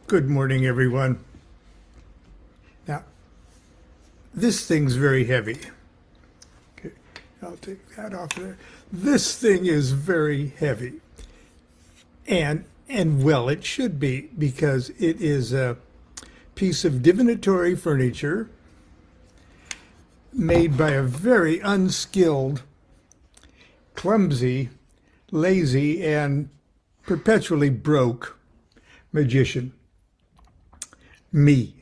Good morning, everyone. Now, this thing's very heavy. Okay, I'll take that off there. This thing is very heavy. And well, it should be, because it is a piece of divinatory furniture made by a very unskilled, clumsy, lazy, and perpetually broke magician. Me.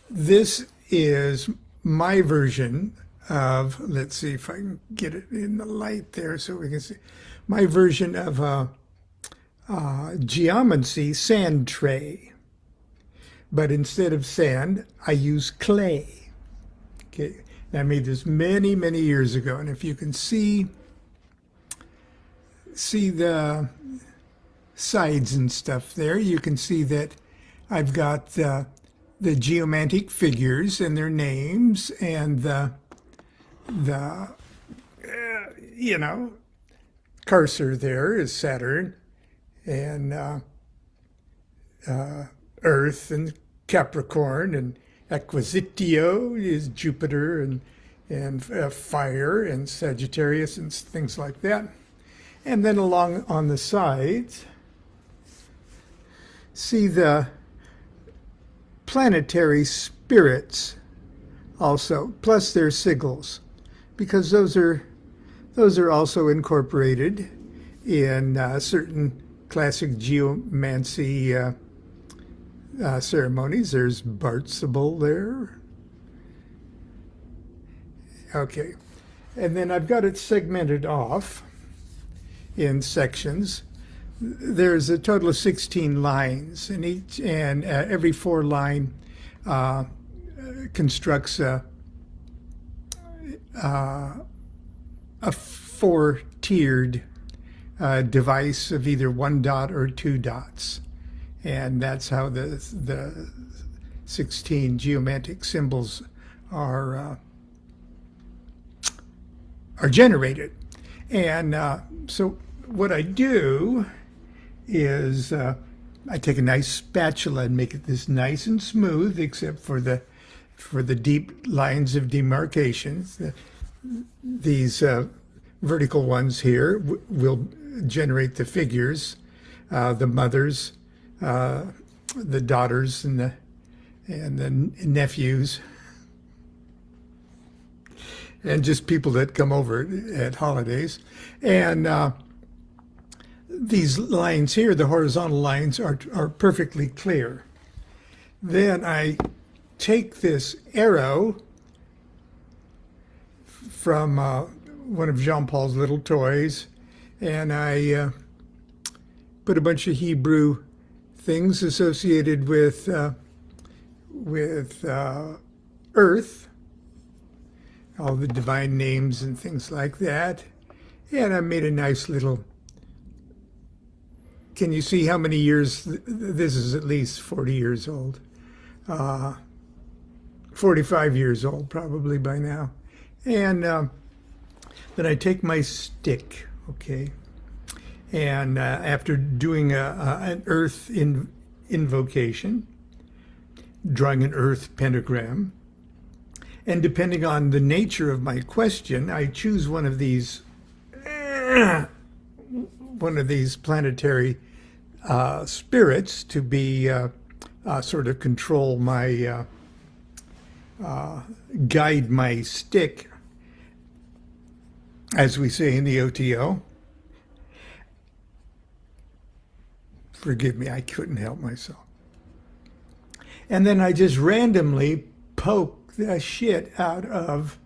This is my version of, let's see if I can get it in the light there so we can see, my version of a geomancy sand tray. But instead of sand, I use clay. Okay, I made this many, many years ago, and if you can see the sides and stuff there, you can see that I've got the geomantic figures and their names, and the cursor there is Saturn, and Earth and Capricorn, and Equisitio is Jupiter, and fire and Sagittarius and things like that. And then along on the sides, see the planetary spirits also, plus their sigils, because those are also incorporated in certain classic geomancy ceremonies. There's Bartzable there. Okay, and then I've got it segmented off in sections. There's a total of 16 lines, and every 4 line constructs a 4-tiered device of either 1 dot or 2 dots, and that's how the 16 geomantic symbols are generated. And so what I do is I take a nice spatula and make it this nice and smooth, except for the deep lines of demarcations. These vertical ones here will generate the figures, the mothers, the daughters, and the nephews, and just people that come over at holidays. And these lines here, the horizontal lines, are perfectly clear. Then I take this arrow from one of Jean-Paul's little toys, and I put a bunch of Hebrew things associated with Earth, all the divine names and things like that. And I made a nice little, can you see how many years? This is at least 40 years old. 45 years old probably by now. And then I take my stick, okay, and after doing an earth invocation, drawing an earth pentagram, and depending on the nature of my question, I choose one of these planetary spirits to be sort of control my guide my stick, as we say in the OTO. Forgive me, I couldn't help myself. And then I just randomly poke the shit out of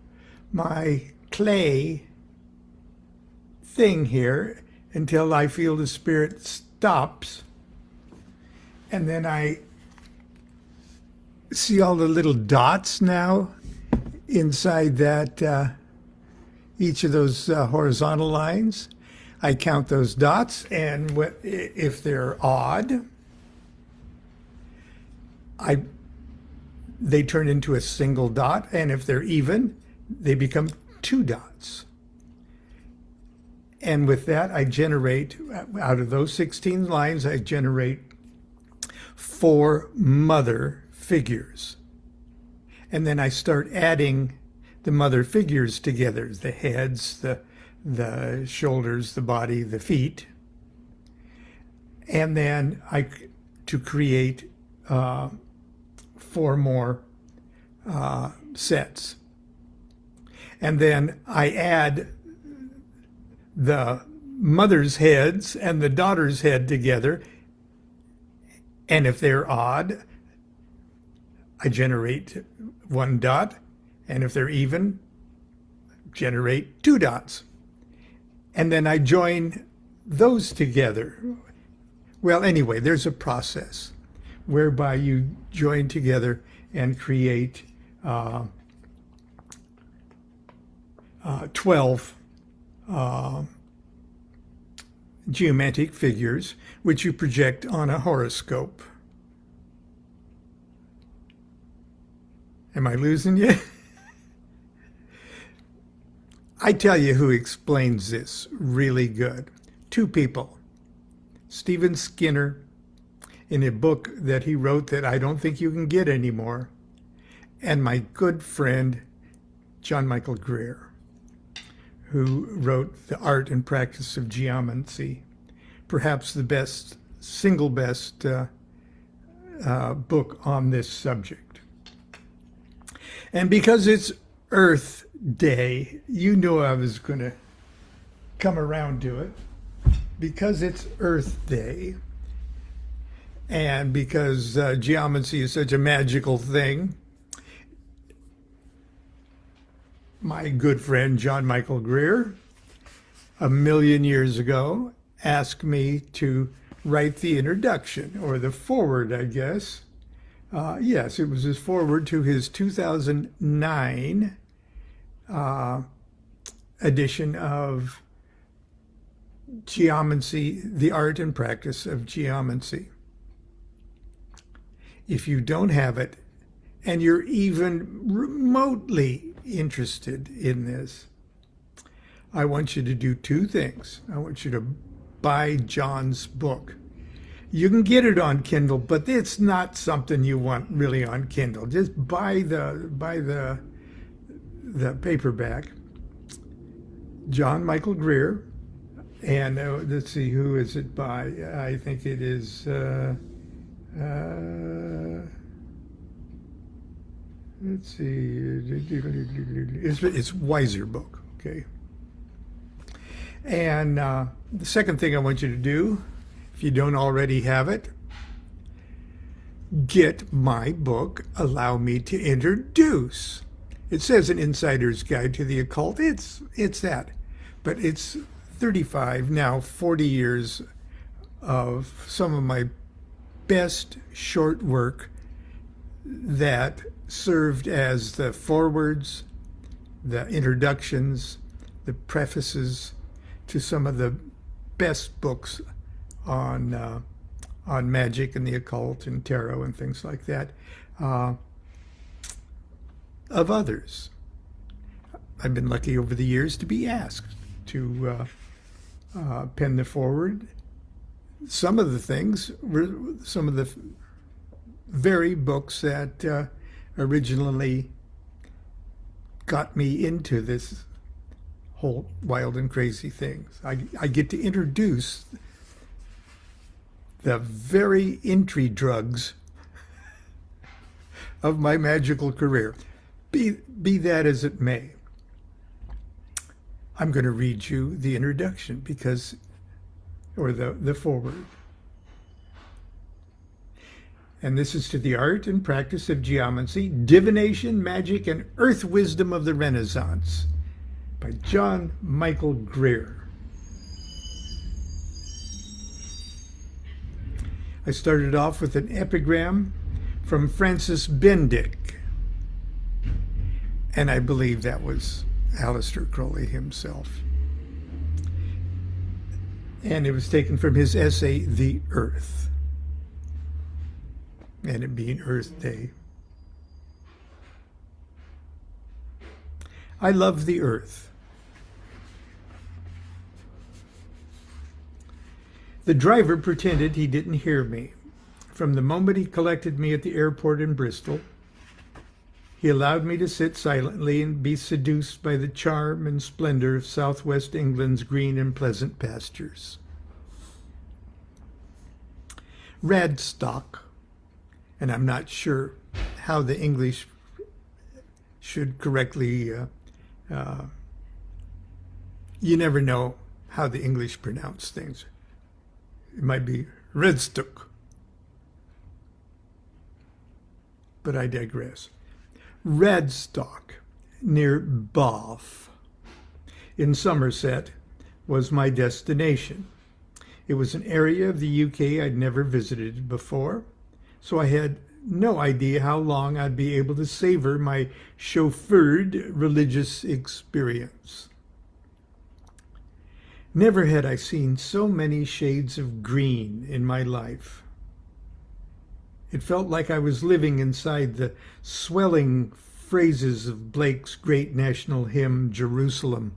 my clay thing here until I feel the spirit stops. And then I see all the little dots now inside that each of those horizontal lines. I count those dots, and if they're odd, they turn into a single dot, and if they're even, they become 2 dots. And with that, I generate, out of those 16 lines, I generate 4 mother figures. And then I start adding the mother figures together, the heads, the shoulders, the body, the feet. And then to create 4 more sets. And then I add the mother's heads and the daughter's head together. And if they're odd, I generate 1 dot. And if they're even, generate 2 dots. And then I join those together. Well, anyway, there's a process whereby you join together and create 12 geomantic figures, which you project on a horoscope. Am I losing you? I tell you who explains this really good. 2 people. Stephen Skinner, in a book that he wrote that I don't think you can get anymore, and my good friend, John Michael Greer, who wrote The Art and Practice of Geomancy, perhaps the single best book on this subject. And because it's Earth Day, you knew I was going to come around to it. Because it's Earth Day, and because geomancy is such a magical thing, my good friend John Michael Greer, 1,000,000 years ago, asked me to write the introduction, or the foreword, I guess. Yes, it was his foreword to his 2009 edition of Geomancy, the Art and Practice of Geomancy. If you don't have it, and you're even remotely interested in this, I want you to do 2 things. I want you to buy John's book. You can get it on Kindle, but it's not something you want really on Kindle. Just buy the paperback. John Michael Greer. And let's see, who is it by? I think it is, let's see, it's Wiser book, okay? And the second thing I want you to do, if you don't already have it, get my book, Allow Me to Introduce. It says An Insider's Guide to the Occult. It's that, but it's 35, now 40 years of some of my best short work that served as the forewords, the introductions, the prefaces to some of the best books on magic and the occult and tarot and things like that of others. I've been lucky over the years to be asked to pen the forward. Some of the things were some of the very books that originally got me into this whole wild and crazy things. I get to introduce the very entry drugs of my magical career. Be that as it may, I'm going to read you the introduction or the foreword. And this is to the art and practice of geomancy, divination, magic, and earth wisdom of the Renaissance by John Michael Greer. I started off with an epigram from Francis Bendick, and I believe that was Aleister Crowley himself. And it was taken from his essay, The Earth, and it being Earth Day. I love the earth. The driver pretended he didn't hear me. from the moment he collected me at the airport in Bristol, he allowed me to sit silently and be seduced by the charm and splendor of southwest England's green and pleasant pastures. Radstock, and I'm not sure how the English should correctly, you never know how the English pronounce things. It might be Redstock, but I digress. Radstock, near Bath, in Somerset, was my destination. It was an area of the UK I'd never visited before, so I had no idea how long I'd be able to savor my chauffeured religious experience. Never had I seen so many shades of green in my life. It felt like I was living inside the swelling phrases of Blake's great national hymn, Jerusalem.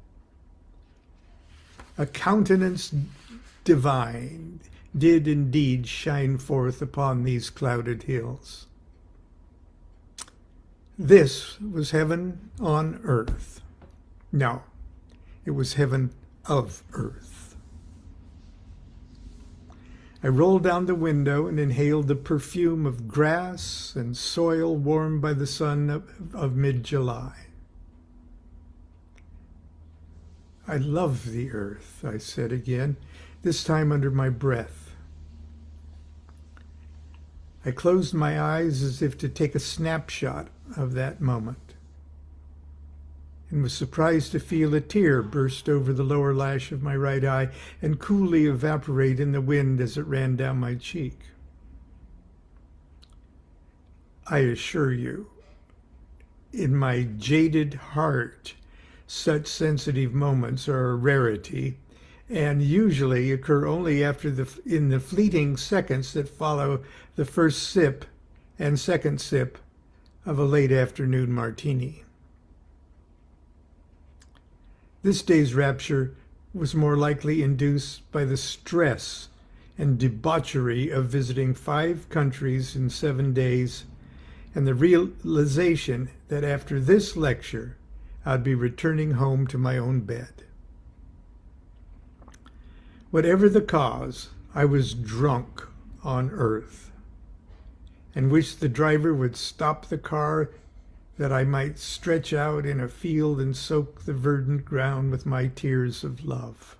A countenance divine did indeed shine forth upon these clouded hills. This was heaven on earth. No, it was heaven of earth. I rolled down the window and inhaled the perfume of grass and soil warmed by the sun of mid-July. I love the earth, I said again, this time under my breath. I closed my eyes as if to take a snapshot of that moment, and was surprised to feel a tear burst over the lower lash of my right eye and coolly evaporate in the wind as it ran down my cheek. I assure you, in my jaded heart, such sensitive moments are a rarity and usually occur only in the fleeting seconds that follow the first sip and second sip of a late afternoon martini. This day's rapture was more likely induced by the stress and debauchery of visiting 5 countries in 7 days and the realization that after this lecture, I'd be returning home to my own bed. Whatever the cause, I was drunk on earth and wished the driver would stop the car that I might stretch out in a field and soak the verdant ground with my tears of love.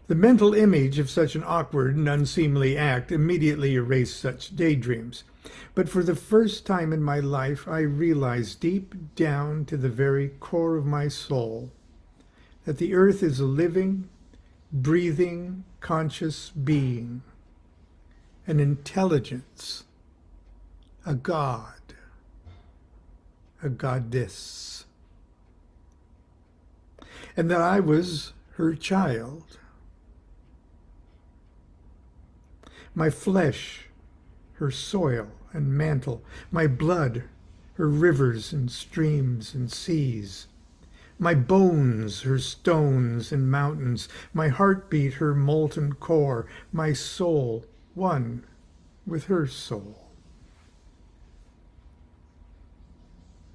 The mental image of such an awkward and unseemly act immediately erased such daydreams. But for the first time in my life, I realized deep down to the very core of my soul that the earth is a living, breathing, conscious being, an intelligence, a god, a goddess, and that I was her child. My flesh, her soil and mantle, my blood, her rivers and streams and seas, my bones, her stones and mountains, my heartbeat, her molten core, my soul, one with her soul.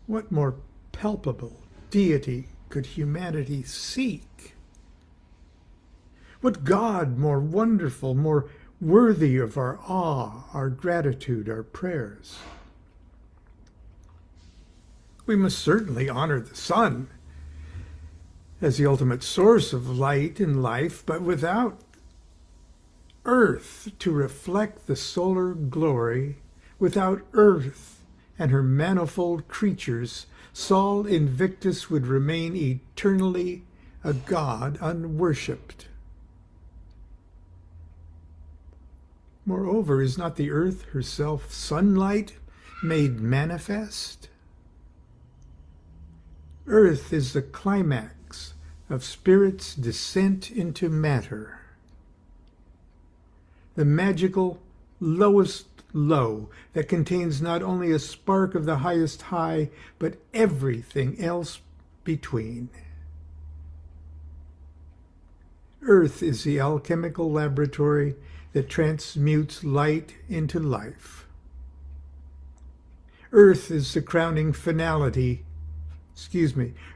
What more palpable deity could humanity seek? What God more wonderful, more worthy of our awe, our gratitude, our prayers? We must certainly honor the sun as the ultimate source of light and life, but without earth to reflect the solar glory, without earth and her manifold creatures, Sol Invictus would remain eternally a god unworshipped. Moreover, is not the earth herself sunlight made manifest? Earth is the climax of spirit's descent into matter, the magical lowest low that contains not only a spark of the highest high, but everything else between. Earth is the alchemical laboratory that transmutes light into life. Earth is the crowning finality,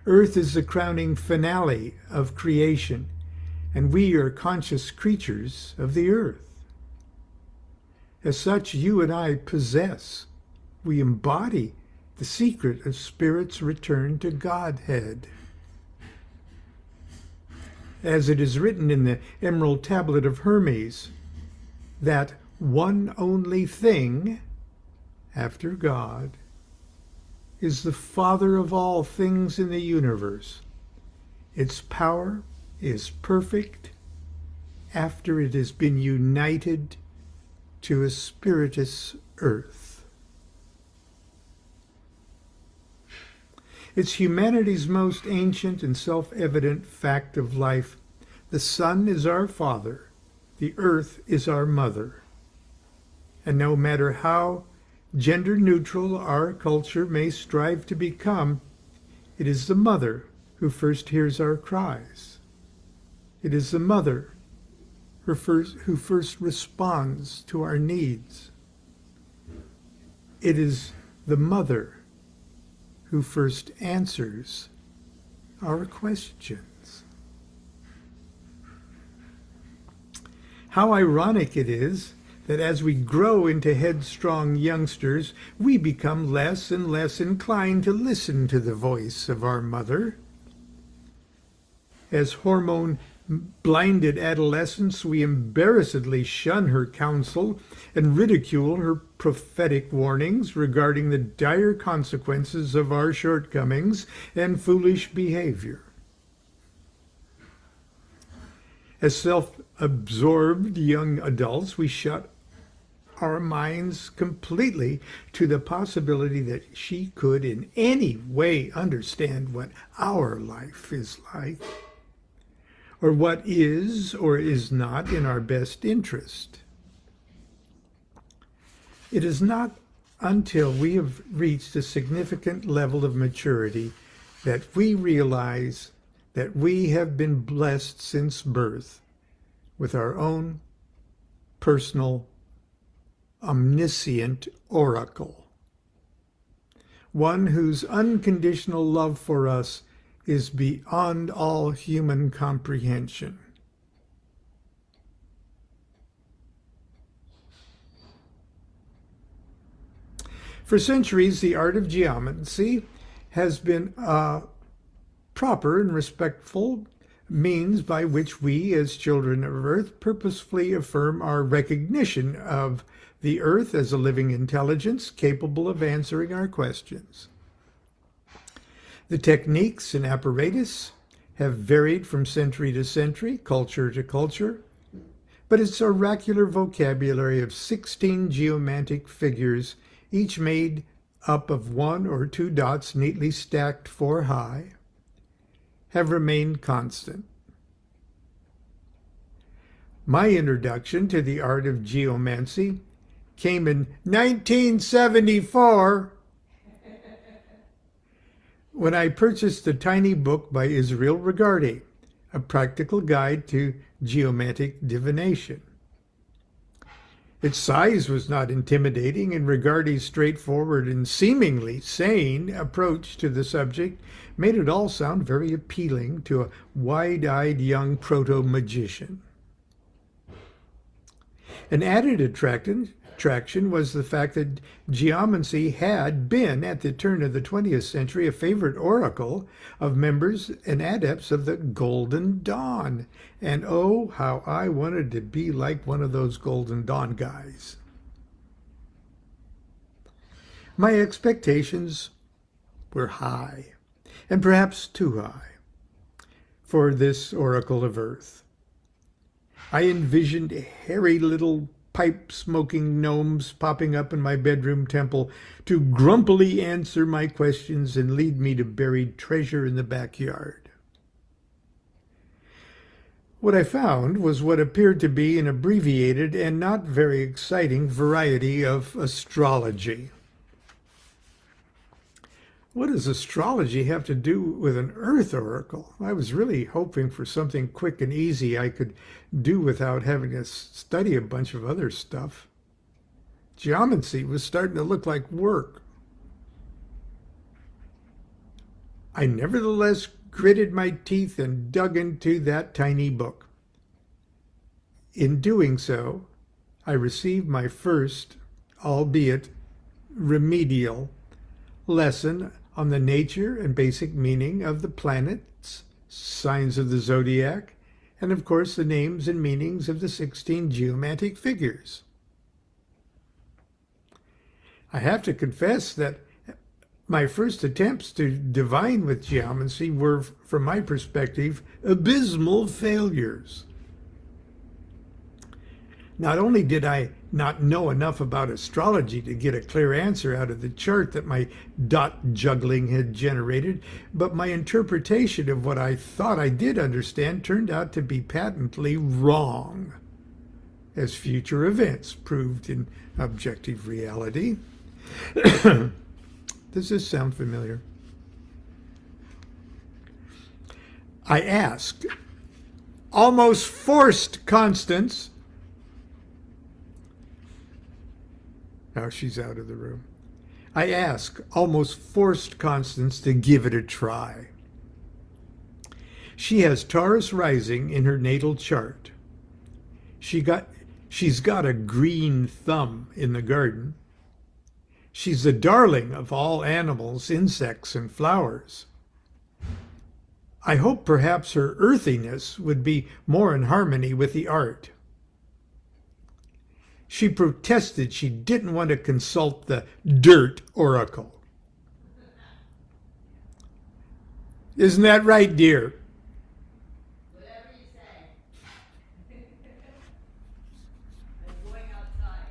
Earth is the crowning finale of creation, and we are conscious creatures of the earth. As such, you and I we embody the secret of Spirit's return to Godhead. As it is written in the Emerald Tablet of Hermes, that one only thing after God is the Father of all things in the universe. Its power is perfect after it has been united to a spiritus earth. It's humanity's most ancient and self-evident fact of life. The sun is our father, the earth is our mother. And no matter how gender-neutral our culture may strive to become, it is the mother who first hears our cries. It is the mother who first responds to our needs. It is the mother who first answers our questions. How ironic it is that as we grow into headstrong youngsters, we become less and less inclined to listen to the voice of our mother. As hormone-blinded adolescents, we embarrassedly shun her counsel and ridicule her prophetic warnings regarding the dire consequences of our shortcomings and foolish behavior. As self-absorbed young adults, we shut our minds completely to the possibility that she could in any way understand what our life is like, or what is or is not in our best interest. It is not until we have reached a significant level of maturity that we realize that we have been blessed since birth with our own personal omniscient oracle, one whose unconditional love for us is beyond all human comprehension. For centuries, the art of geomancy has been a proper and respectful means by which we, as children of Earth, purposefully affirm our recognition of the Earth as a living intelligence capable of answering our questions. The techniques and apparatus have varied from century to century, culture to culture, but its oracular vocabulary of 16 geomantic figures, each made up of 1 or 2 dots neatly stacked 4 high, have remained constant. My introduction to the art of geomancy came in 1974 when I purchased a tiny book by Israel Regardie, A Practical Guide to Geomantic Divination. Its size was not intimidating, and Regardie's straightforward and seemingly sane approach to the subject made it all sound very appealing to a wide-eyed young proto-magician. An added attraction was the fact that geomancy had been, at the turn of the 20th century, a favorite oracle of members and adepts of the Golden Dawn. And oh, how I wanted to be like one of those Golden Dawn guys. My expectations were high, and perhaps too high, for this oracle of Earth. I envisioned hairy little pipe-smoking gnomes popping up in my bedroom temple to grumpily answer my questions and lead me to buried treasure in the backyard. What I found was what appeared to be an abbreviated and not very exciting variety of astrology. What does astrology have to do with an Earth oracle? I was really hoping for something quick and easy I could do without having to study a bunch of other stuff. Geomancy was starting to look like work. I nevertheless gritted my teeth and dug into that tiny book. In doing so, I received my first, albeit remedial, lesson on the nature and basic meaning of the planets, signs of the zodiac, and of course the names and meanings of the 16 geomantic figures. I have to confess that my first attempts to divine with geomancy were, from my perspective, abysmal failures. Not only did I not know enough about astrology to get a clear answer out of the chart that my dot juggling had generated, but my interpretation of what I thought I did understand turned out to be patently wrong, as future events proved in objective reality. Does this sound familiar? I asked, almost forced Constance. Now she's out of the room. I asked, almost forced Constance to give it a try. She has Taurus rising in her natal chart. She's got a green thumb in the garden. She's the darling of all animals, insects, and flowers. I hope perhaps her earthiness would be more in harmony with the art. She protested she didn't want to consult the dirt oracle. Isn't that right, dear? Whatever you say. I'm going outside.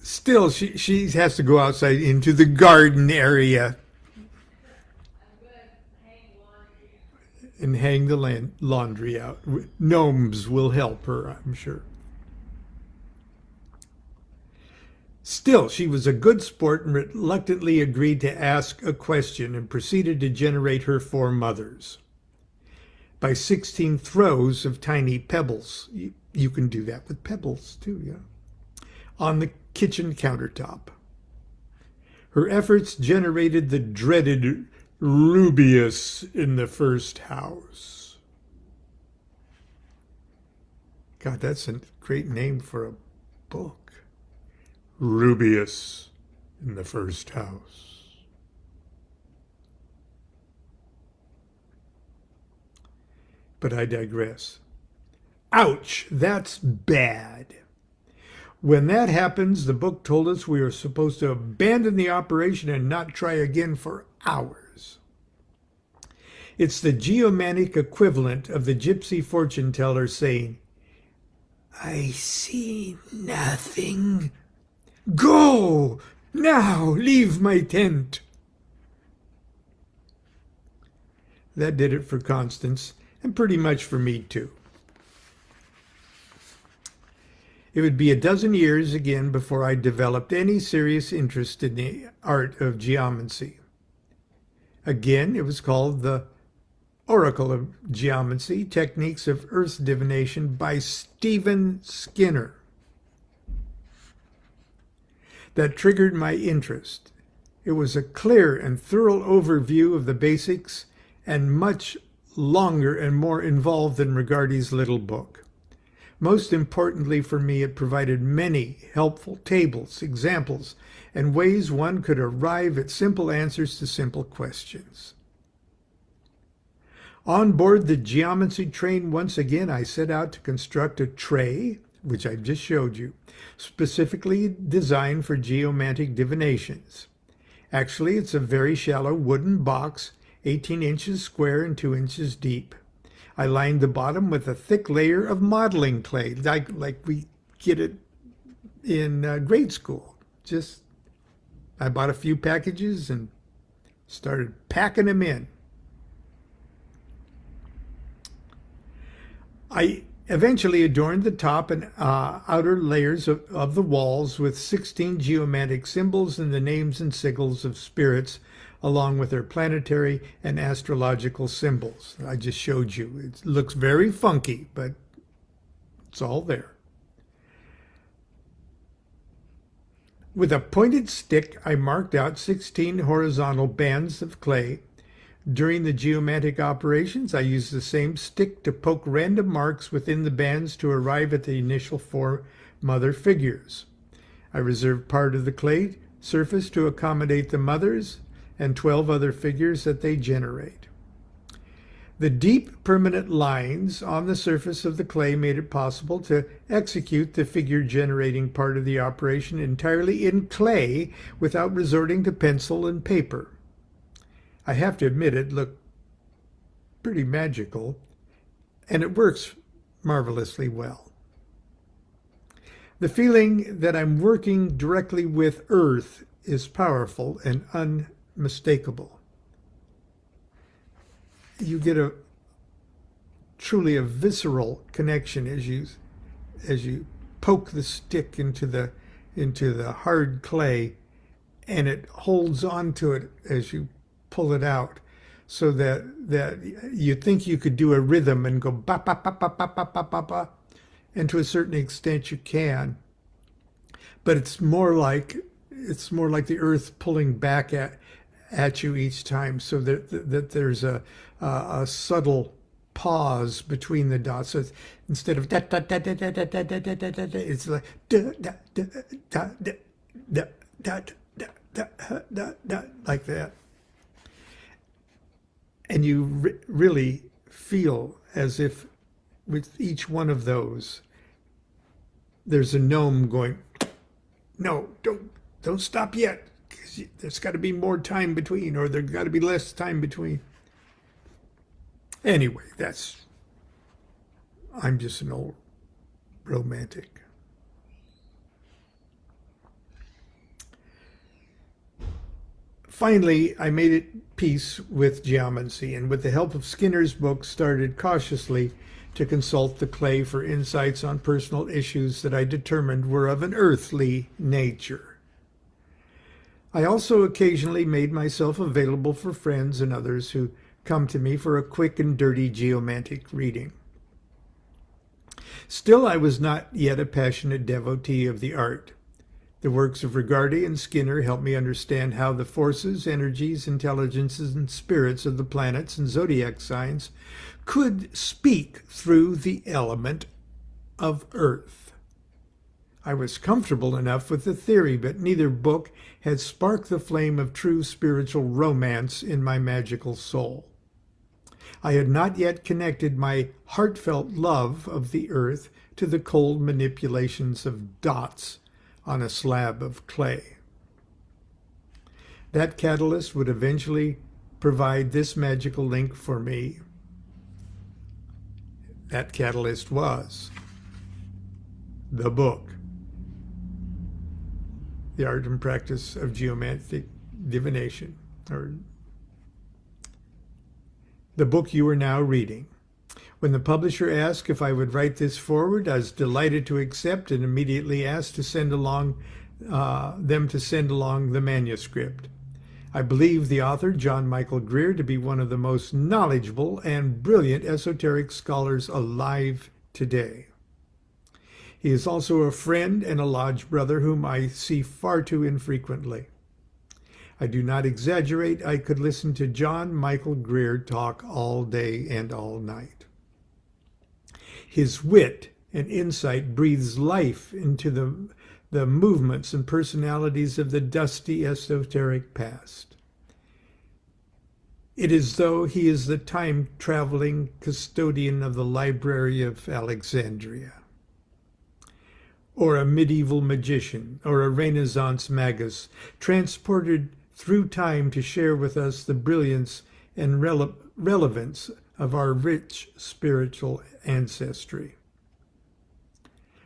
Still, she has to go outside into the garden area I'm good. Hang laundry. and hang the laundry out. Gnomes will help her, I'm sure. Still, she was a good sport and reluctantly agreed to ask a question and proceeded to generate her 4 mothers. By 16 throws of tiny pebbles. You can do that with pebbles too, yeah. On the kitchen countertop. Her efforts generated the dreaded Rubeus in the first house. God, that's a great name for a book. Rubeus in the first house. But I digress. Ouch, that's bad. When that happens, the book told us we are supposed to abandon the operation and not try again for hours. It's the geomantic equivalent of the gypsy fortune teller saying, I see nothing. Go! Now, leave my tent. That did it for Constance, and pretty much for me too. It would be a dozen years again before I developed any serious interest in the art of geomancy. Again, it was called the Oracle of Geomancy, Techniques of Earth Divination by Stephen Skinner. That triggered my interest. It was a clear and thorough overview of the basics and much longer and more involved than Rigardi's little book. Most importantly for me, it provided many helpful tables, examples, and ways one could arrive at simple answers to simple questions. On board the geomancy train, once again, I set out to construct a tray, which I just showed you, specifically designed for geomantic divinations. Actually, it's a very shallow wooden box, 18 inches square and 2 inches deep. I lined the bottom with a thick layer of modeling clay, like we get it in grade school. I bought a few packages and started packing them in. I Eventually adorned the top and outer layers of the walls with 16 geomantic symbols and the names and sigils of spirits, along with their planetary and astrological symbols. I just showed you. It looks very funky, but it's all there. With a pointed stick, I marked out 16 horizontal bands of clay. During the geomantic operations, I used the same stick to poke random marks within the bands to arrive at the initial 4 mother figures. I reserved part of the clay surface to accommodate the mothers and 12 other figures that they generate. The deep permanent lines on the surface of the clay made it possible to execute the figure generating part of the operation entirely in clay without resorting to pencil and paper. I have to admit it looked pretty magical, and it works marvelously well. The feeling that I'm working directly with Earth is powerful and unmistakable. You get a truly a visceral connection as you poke the stick into the hard clay, and it holds onto it as you pull it out, so that you think you could do a rhythm and go ba ba ba ba ba ba ba ba ba, and to a certain extent you can, but it's more like the earth pulling back at you each time, so that there's a subtle pause between the dots. So instead of da da da da da da da da da da da, it's like da da da da da da da da da da, like that. And you really feel as if with each one of those, there's a gnome going, no, don't stop yet, because there's got to be more time between, or there's got to be less time between. Anyway, I'm just an old romantic. Finally, I made it peace with geomancy, and with the help of Skinner's book, started cautiously to consult the clay for insights on personal issues that I determined were of an earthly nature. I also occasionally made myself available for friends and others who come to me for a quick and dirty geomantic reading. Still, I was not yet a passionate devotee of the art. The works of Rigardi and Skinner helped me understand how the forces, energies, intelligences, and spirits of the planets and zodiac signs could speak through the element of Earth. I was comfortable enough with the theory, but neither book had sparked the flame of true spiritual romance in my magical soul. I had not yet connected my heartfelt love of the Earth to the cold manipulations of dots on a slab of clay. That catalyst would eventually provide this magical link for me. That catalyst was the book, The Art and Practice of Geomantic Divination, or the book you are now reading. When the publisher asked if I would write this forward, I was delighted to accept and immediately asked to send along the manuscript. I believe the author, John Michael Greer, to be one of the most knowledgeable and brilliant esoteric scholars alive today. He is also a friend and a lodge brother whom I see far too infrequently. I do not exaggerate. I could listen to John Michael Greer talk all day and all night. His wit and insight breathes life into the movements and personalities of the dusty esoteric past. It is though he is the time-traveling custodian of the Library of Alexandria, or a medieval magician, or a Renaissance magus, transported through time to share with us the brilliance and relevance of our rich spiritual ancestry.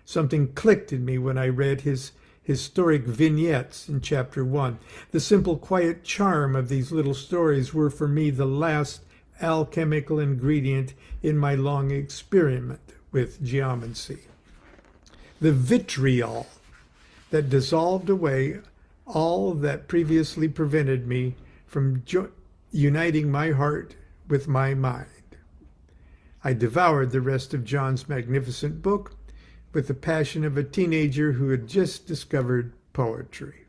Something clicked in me when I read his historic vignettes in Chapter 1. The simple, quiet charm of these little stories were for me the last alchemical ingredient in my long experiment with geomancy. The vitriol that dissolved away all that previously prevented me from uniting my heart with my mind. I devoured the rest of John's magnificent book with the passion of a teenager who had just discovered poetry.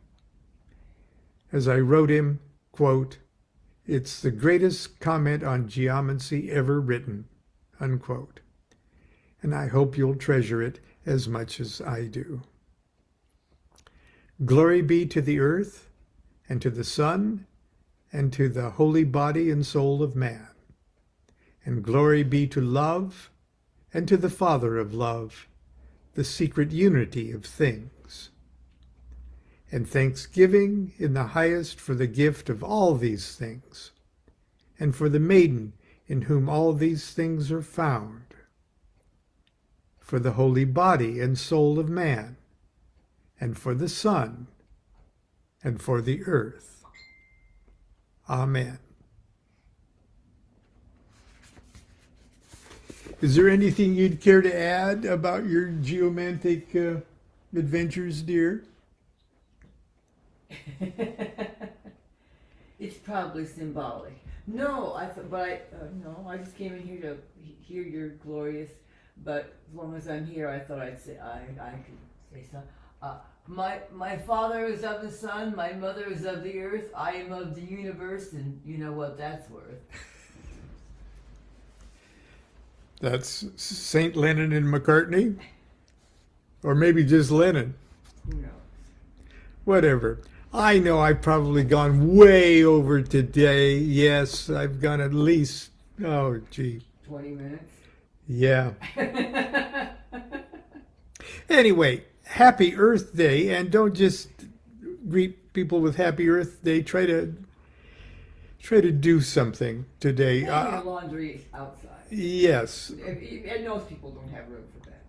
As I wrote him, quote, "It's the greatest comment on geomancy ever written," unquote. And I hope you'll treasure it as much as I do. Glory be to the earth, and to the sun, and to the holy body and soul of man. And glory be to love, and to the Father of love, the secret unity of things. And thanksgiving in the highest for the gift of all these things, and for the maiden in whom all these things are found, for the holy body and soul of man, and for the sun, and for the earth. Amen. Is there anything you'd care to add about your geomantic adventures, dear? It's probably symbolic. No, I just came in here to hear your glorious. But as long as I'm here, I thought I could say something. My father is of the sun, my mother is of the earth, I am of the universe, and you know what that's worth. That's Saint Lennon and McCartney? Or maybe just Lennon. Who knows? Whatever. I know I've probably gone way over today. Yes, I've gone at least, 20 minutes? Yeah. Anyway, happy Earth Day, and don't just greet people with happy Earth Day. Try to do something today. Hang your laundry outside. Yes. And most people don't have room for that.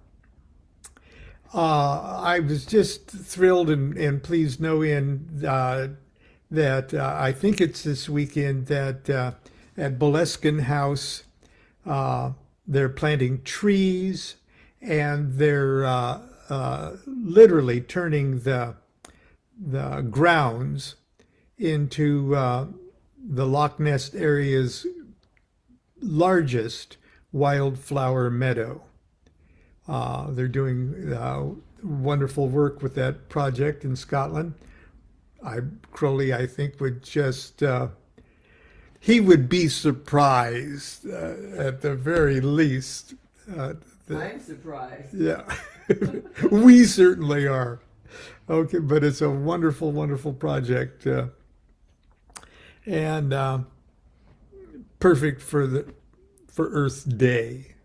I was just thrilled and pleased no end that I think it's this weekend that at Boleskine House they're planting trees, and they're literally turning the grounds into the Loch Ness area's largest wildflower meadow. They're doing wonderful work with that project in Scotland. Crowley, I think, would just he would be surprised at the very least. I'm surprised. Yeah, we certainly are. Okay, but it's a wonderful, wonderful project, and perfect for Earth Day,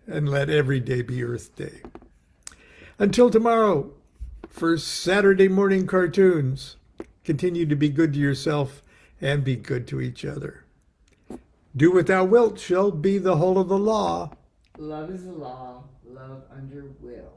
and let every day be Earth Day. Until tomorrow, for Saturday morning cartoons, continue to be good to yourself and be good to each other. Do what thou wilt shall be the whole of the law. Love is the law, love under will.